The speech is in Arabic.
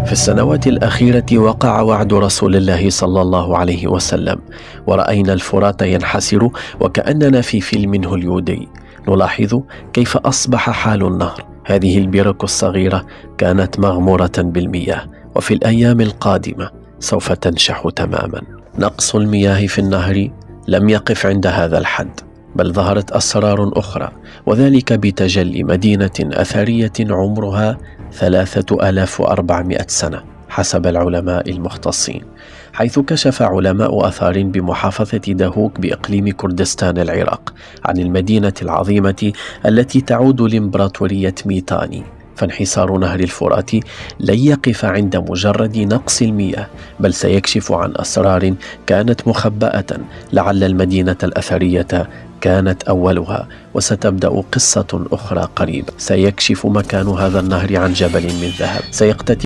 في السنوات الأخيرة وقع وعد رسول الله صلى الله عليه وسلم، ورأينا الفرات ينحسر وكأننا في فيلم هوليودي. نلاحظ كيف أصبح حال النهر. هذه البرك الصغيرة كانت مغمورة بالمياه، وفي الأيام القادمة سوف تنشح تماما. نقص المياه في النهر لم يقف عند هذا الحد، بل ظهرت أسرار أخرى، وذلك بتجلي مدينة أثرية عمرها 3400 سنة حسب العلماء المختصين، حيث كشف علماء آثار بمحافظة دهوك بإقليم كردستان العراق عن المدينة العظيمة التي تعود لإمبراطورية ميتاني. فانحسار نهر الفرات لن يقف عند مجرد نقص المياه، بل سيكشف عن أسرار كانت مخبأة. لعل المدينة الأثرية كانت أولها، وستبدأ قصة أخرى قريبة. سيكشف مكان هذا النهر عن جبل من ذهب، سيقتتل